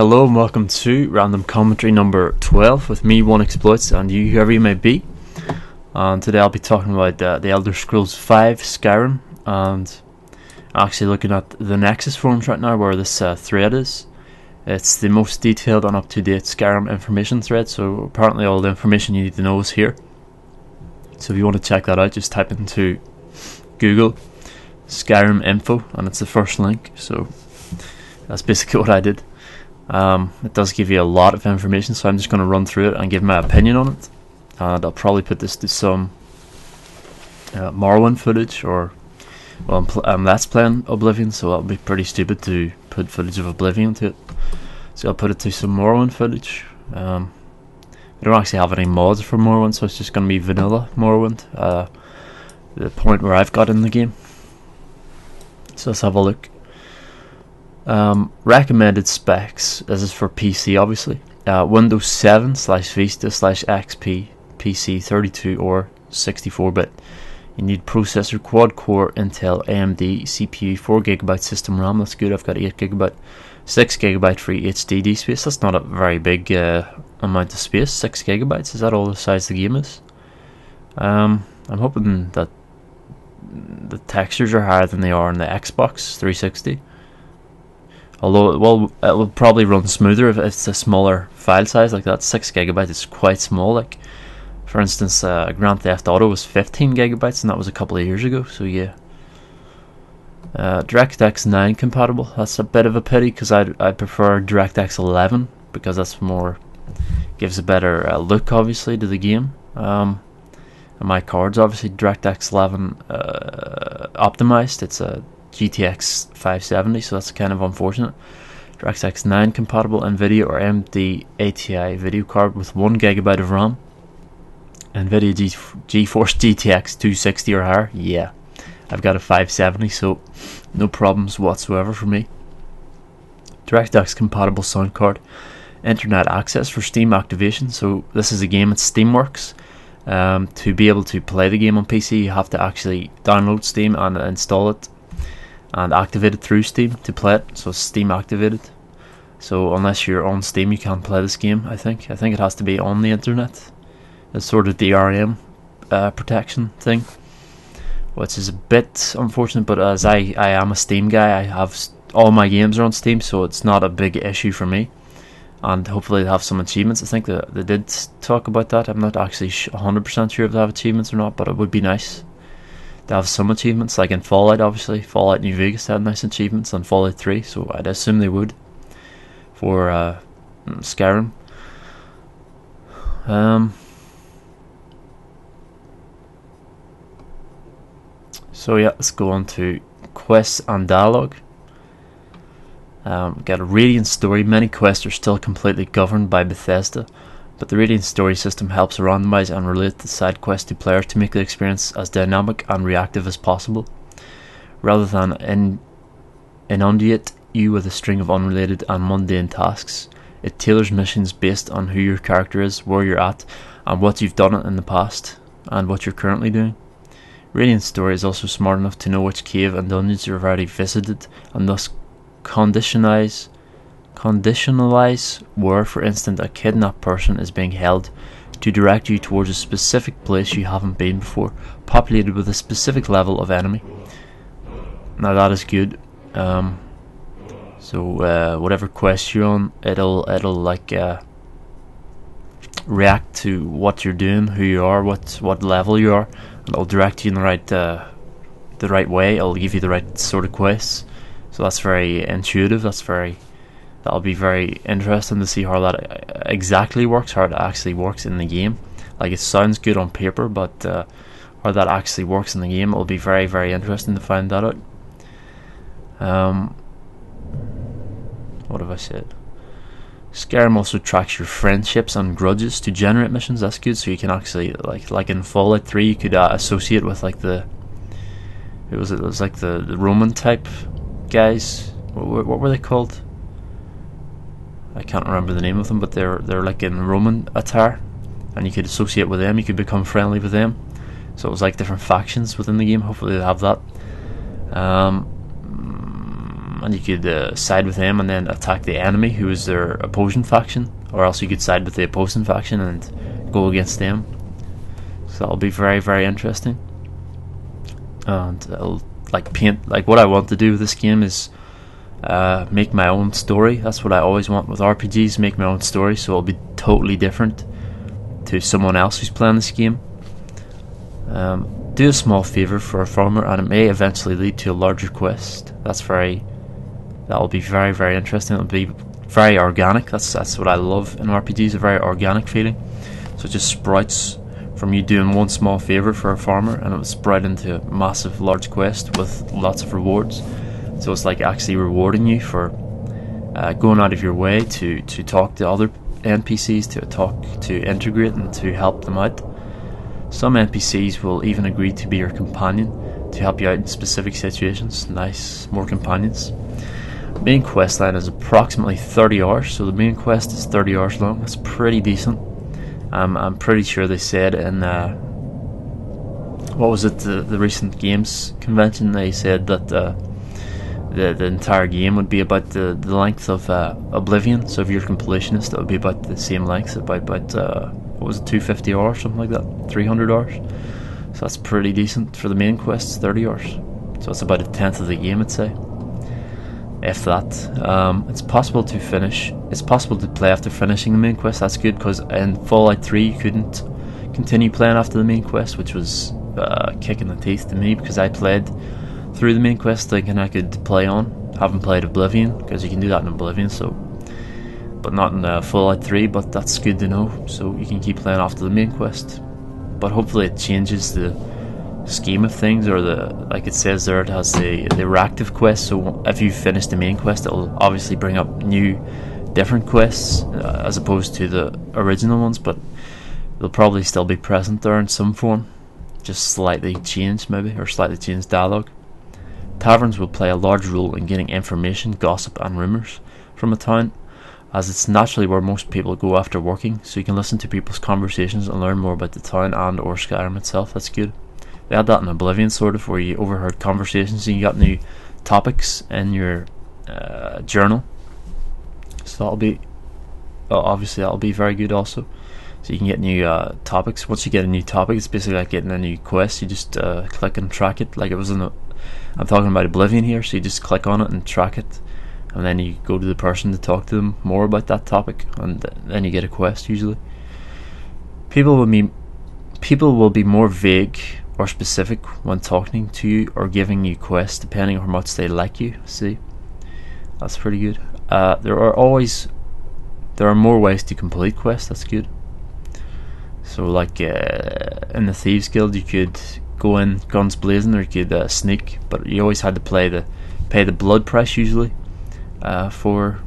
Hello and welcome to random commentary number 12 with me, Onexploits, and you, whoever you may be. And today I'll be talking about the Elder Scrolls V Skyrim, and actually looking at the Nexus forums right now where this thread is. It's the most detailed and up-to-date Skyrim information thread, so apparently all the information you need to know is here. So if you want to check that out, just type into Google Skyrim info and it's the first link. So that's basically what I did. It does give you a lot of information, so I'm just going to run through it and give my opinion on it. And I'll probably put this to some Morrowind footage, or well, I'm let's playing Oblivion, so that'll be pretty stupid to put footage of Oblivion to it. So I'll put it to some Morrowind footage. I don't actually have any mods for Morrowind, so it's just going to be vanilla Morrowind, the point where I've got in the game. So let's have a look. Recommended specs. This is for PC, obviously. Windows 7 / Vista / XP, PC 32 or 64-bit. You need processor, quad-core Intel AMD CPU, 4GB system RAM. That's good. I've got 8GB, 6GB free HDD space. That's not a very big amount of space. 6GB. Is that all the size the game is? I'm hoping that the textures are higher than they are on the Xbox 360. Although it will probably run smoother if it's a smaller file size like that. 6GB is quite small. Like, for instance, Grand Theft Auto was 15GB, and that was a couple of years ago. So yeah. DirectX 9 compatible. That's a bit of a pity because I prefer DirectX 11 because that's more, gives a better look obviously to the game. And my card's obviously DirectX 11 optimized. It's a GTX 570, so that's kind of unfortunate. DirectX 9 compatible, NVIDIA or AMD ATI video card with 1GB of RAM. NVIDIA GeForce GTX 260 or higher. Yeah, I've got a 570, so no problems whatsoever for me. DirectX compatible sound card. Internet access for Steam activation. So this is a game at Steamworks. To be able to play the game on PC, you have to actually download Steam and install it and activate it through Steam to play it. So it's Steam activated. So unless you're on Steam, you can't play this game. I think it has to be on the internet. It's sort of DRM protection thing, which is a bit unfortunate. But as I am a Steam guy, I have all my games are on Steam, so it's not a big issue for me. And hopefully they have some achievements. I think they did talk about that. I'm not actually 100% sure if they have achievements or not, but it would be nice to have some achievements, like in Fallout. Obviously Fallout New Vegas had nice achievements, on Fallout 3, so I'd assume they would for Skyrim. So yeah, let's go on to quests and dialogue. Got a Radiant story. Many quests are still completely governed by Bethesda, but the Radiant story system helps randomize and relate the side quests to players to make the experience as dynamic and reactive as possible. Rather than inundate you with a string of unrelated and mundane tasks, it tailors missions based on who your character is, where you're at, and what you've done in the past, and what you're currently doing. Radiant story is also smart enough to know which cave and dungeons you've already visited, and thus conditionalize where, for instance, a kidnapped person is being held, to direct you towards a specific place you haven't been before, populated with a specific level of enemy. Now that is good. So whatever quest you're on, it'll like react to what you're doing, who you are, what level you are, and it'll direct you in the right way. It'll give you the right sort of quests. So that's very intuitive. That'll be very interesting to see how that exactly works, how it actually works in the game. Like, it sounds good on paper, but how that actually works in the game, it'll be very, very interesting to find that out. What have I said? Skyrim also tracks your friendships and grudges to generate missions. That's good. So you can actually, like in Fallout 3, you could associate with like it was like the Roman type guys. What were they called? I can't remember the name of them, but they're like in Roman attire, and you could associate with them. You could become friendly with them. So it was like different factions within the game. Hopefully they have that. and you could side with them and then attack the enemy who is their opposing faction, or else you could side with the opposing faction and go against them. So that'll be very, very interesting. And it'll, like what I want to do with this game is make my own story. That's what I always want with RPGs, make my own story, so it'll be totally different to someone else who's playing this game. Do a small favour for a farmer, and it may eventually lead to a larger quest. That'll be very, very interesting. It'll be very organic. That's what I love in RPGs, a very organic feeling. So it just sprouts from you doing one small favour for a farmer, and it will spread into a massive, large quest with lots of rewards. So it's like actually rewarding you for going out of your way to talk to other NPCs, to integrate and to help them out. Some NPCs will even agree to be your companion to help you out in specific situations. Nice, more companions. Main quest line is approximately 30 hours, so the main quest is 30 hours long. That's pretty decent. I'm pretty sure they said in what was it, the recent games convention, they said that the entire game would be about the length of Oblivion. So if you're a completionist, it would be about the same length, about what was it, 250 hours, something like that, 300 hours. So that's pretty decent for the main quests, 30 hours. So it's about a tenth of the game, I'd say, if that. It's possible to finish. It's possible to play after finishing the main quest. That's good, because in Fallout 3 you couldn't continue playing after the main quest, which was kicking the teeth to me, because I played through the main quest thinking I could play on. Haven't played Oblivion, because you can do that in Oblivion, so, but not in Fallout 3. But that's good to know, so you can keep playing after the main quest. But hopefully it changes the scheme of things, or like it says there, it has the reactive quest. So if you finish the main quest, it'll obviously bring up new, different quests as opposed to the original ones, but they'll probably still be present there in some form, just slightly changed maybe, or slightly changed dialogue. Taverns will play a large role in getting information, gossip and rumours from a town, as it's naturally where most people go after working, so you can listen to people's conversations and learn more about the town and or Skyrim itself. That's good. They had that in Oblivion, sort of, where you overheard conversations and you got new topics in your journal. So that'll be, obviously that'll be very good also. So you can get new topics. Once you get a new topic, it's basically like getting a new quest. You just click and track it, like it was in the, I'm talking about Oblivion here, so you just click on it and track it, and then you go to the person to talk to them more about that topic, and then you get a quest usually. People will be more vague or specific when talking to you or giving you quests, depending on how much they like you. See, that's pretty good. There are more ways to complete quests. That's good. So like in the Thieves Guild, you could go in guns blazing, or you could sneak, but you always had to pay the blood price usually for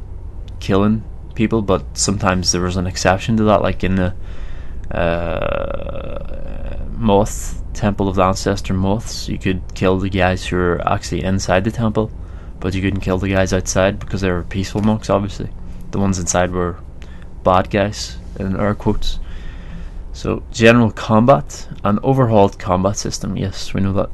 killing people. But sometimes there was an exception to that, like in the Moth Temple of the Ancestor Moths, you could kill the guys who are actually inside the temple, but you couldn't kill the guys outside because they were peaceful monks. Obviously the ones inside were bad guys, in air quotes. So general combat, an overhauled combat system, yes, we know that.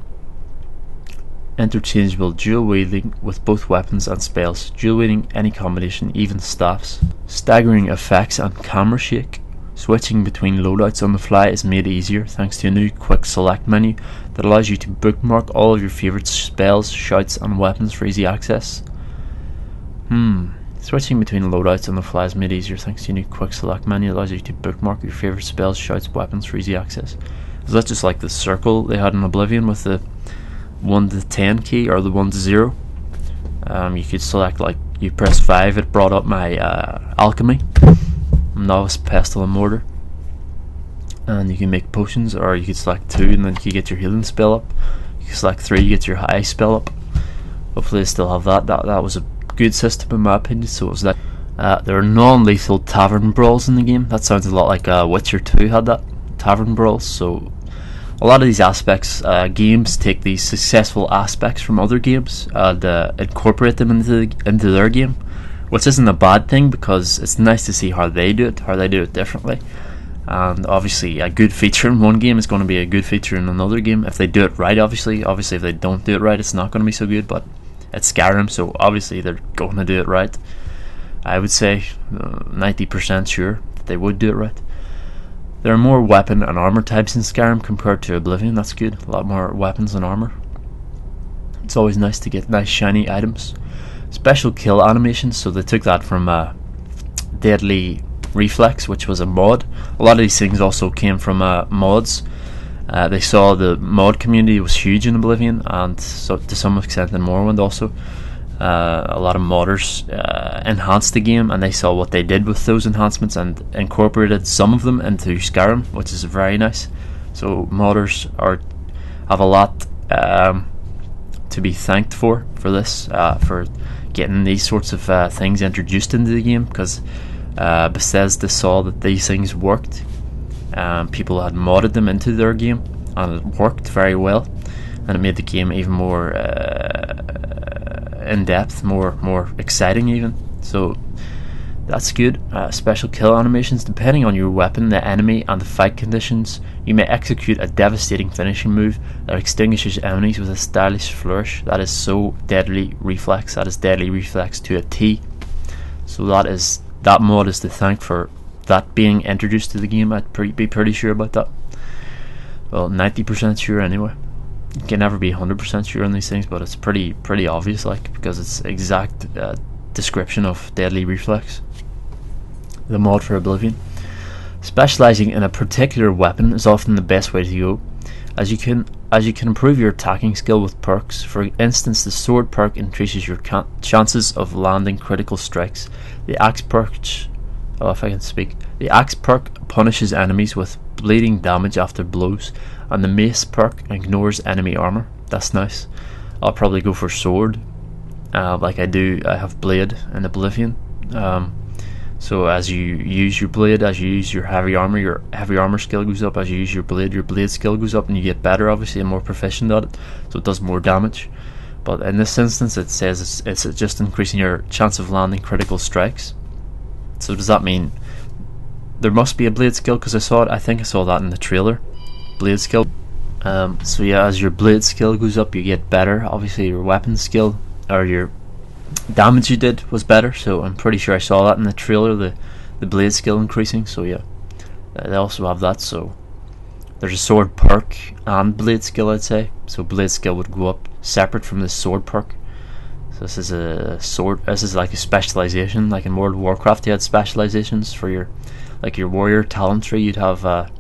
Interchangeable dual wielding with both weapons and spells, dual wielding any combination, even staffs. Staggering effects and camera shake. Switching between loadouts on the fly is made easier thanks to a new quick select menu that allows you to bookmark all of your favourite spells, shouts and weapons for easy access. Switching between loadouts on the fly is made easier thanks to a new quick select menu that allows you to bookmark your favourite spells, shouts, weapons for easy access. Is that just like the circle they had in Oblivion with the 1 to 10 key, or the 1 to 0? You could select, like, you press 5, it brought up my alchemy, novice, pestle and mortar, and you can make potions. Or you could select 2 and then you could get your healing spell up. You can select 3, you get your high spell up. Hopefully they still have that. That was a good system in my opinion. So it was that there are non-lethal tavern brawls in the game. That sounds a lot like Witcher 2 had that, tavern brawls. So a lot of these aspects, games take these successful aspects from other games and incorporate them into their game, which isn't a bad thing, because it's nice to see how they do it differently. And obviously a good feature in one game is going to be a good feature in another game if they do it right. Obviously if they don't do it right, it's not going to be so good. But It's Skyrim, so obviously they're going to do it right. I would say 90% sure that they would do it right. There are more weapon and armor types in Skyrim compared to Oblivion. That's good. A lot more weapons and armor. It's always nice to get nice shiny items. Special kill animations, so they took that from Deadly Reflex, which was a mod. A lot of these things also came from mods. They saw the mod community was huge in Oblivion, and so to some extent in Morrowind also. A lot of modders enhanced the game, and they saw what they did with those enhancements and incorporated some of them into Skyrim, which is very nice. So modders have a lot to be thanked for this, for getting these sorts of things introduced into the game, because Bethesda saw that these things worked. People had modded them into their game, and it worked very well, and it made the game even more in depth, more exciting even. So that's good. Special kill animations. Depending on your weapon, the enemy, and the fight conditions, you may execute a devastating finishing move that extinguishes enemies with a stylish flourish. That is so Deadly Reflex. That is Deadly Reflex to a T. So that mod is to thank for that being introduced to the game. I'd be pretty sure about that. Well, 90% sure anyway. You can never be 100% sure on these things, but it's pretty obvious, like, because it's exact description of Deadly Reflex. The mod for Oblivion. Specializing in a particular weapon is often the best way to go, as you can improve your attacking skill with perks. For instance, the sword perk increases your chances of landing critical strikes. The axe perk, the axe perk punishes enemies with bleeding damage after blows, and the mace perk ignores enemy armor. That's nice. I'll probably go for sword, like I have blade in Oblivion. So as you use your blade, as you use your heavy armor skill goes up. As you use your blade skill goes up, and you get better, obviously, and more proficient at it, so it does more damage. But in this instance, it says it's just increasing your chance of landing critical strikes. So does that mean there must be a blade skill? Because I think I saw that in the trailer. Blade skill. So yeah, as your blade skill goes up, you get better. Obviously, your weapon skill, or your damage you did, was better. So I'm pretty sure I saw that in the trailer, the blade skill increasing. So yeah, they also have that. So there's a sword perk and blade skill, I'd say. So blade skill would go up separate from the sword perk. So this is a sword. This is like a specialization, like in World of Warcraft. You had specializations for your warrior talent tree. You'd have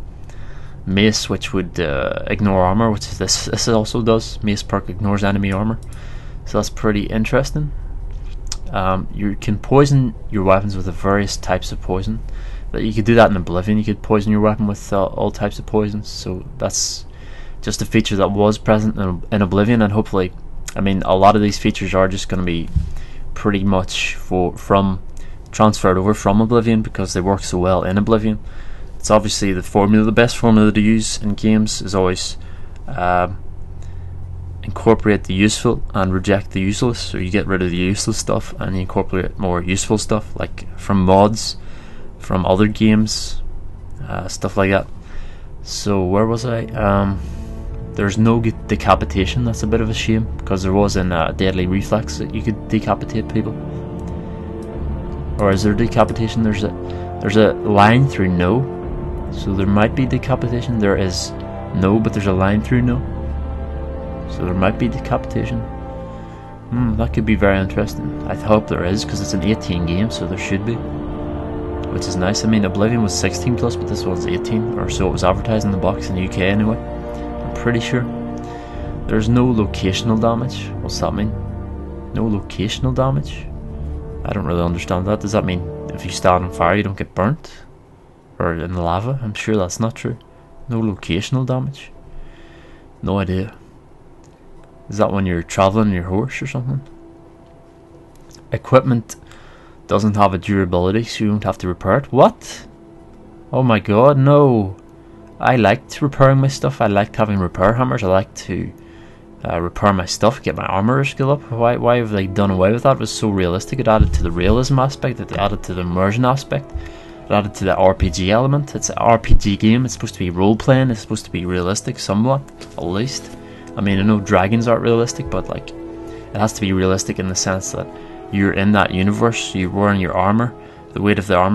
mace, which would ignore armor, which this also does. Mace perk ignores enemy armor. So that's pretty interesting. You can poison your weapons with the various types of poison. But you could do that in Oblivion. You could poison your weapon with all types of poisons. So that's just a feature that was present in Oblivion, and hopefully, I mean, a lot of these features are just going to be pretty much transferred over from Oblivion, because they work so well in Oblivion. It's obviously the best formula to use in games is always incorporate the useful and reject the useless. So you get rid of the useless stuff and you incorporate more useful stuff, like from mods, from other games, stuff like that. So where was I? There's no decapitation. That's a bit of a shame, because there was in Deadly Reflex that you could decapitate people. Or is there decapitation? There's a line through no. So there might be decapitation. There is no, but there's a line through no. So there might be decapitation. That could be very interesting. I hope there is, because it's an 18 game, so there should be, which is nice. I mean, Oblivion was 16 plus, but this one's 18, or so it was advertised in the box in the UK anyway. I'm pretty sure. There's no locational damage. What's that mean? No locational damage? I don't really understand that. Does that mean if you stand on fire you don't get burnt? Or in the lava? I'm sure that's not true. No locational damage? No idea. Is that when you're traveling your horse or something? Equipment doesn't have a durability, so you don't have to repair it. What? Oh my god, no. I liked repairing my stuff. I liked having repair hammers. I like to repair my stuff, get my armor skill up. Why have they done away with that? It was so realistic. It added to the realism aspect, it added to the immersion aspect, it added to the RPG element. It's an RPG game, it's supposed to be role playing, it's supposed to be realistic somewhat, at least. I mean, I know dragons aren't realistic, but like, it has to be realistic in the sense that you're in that universe, you're wearing your armor, the weight of the armor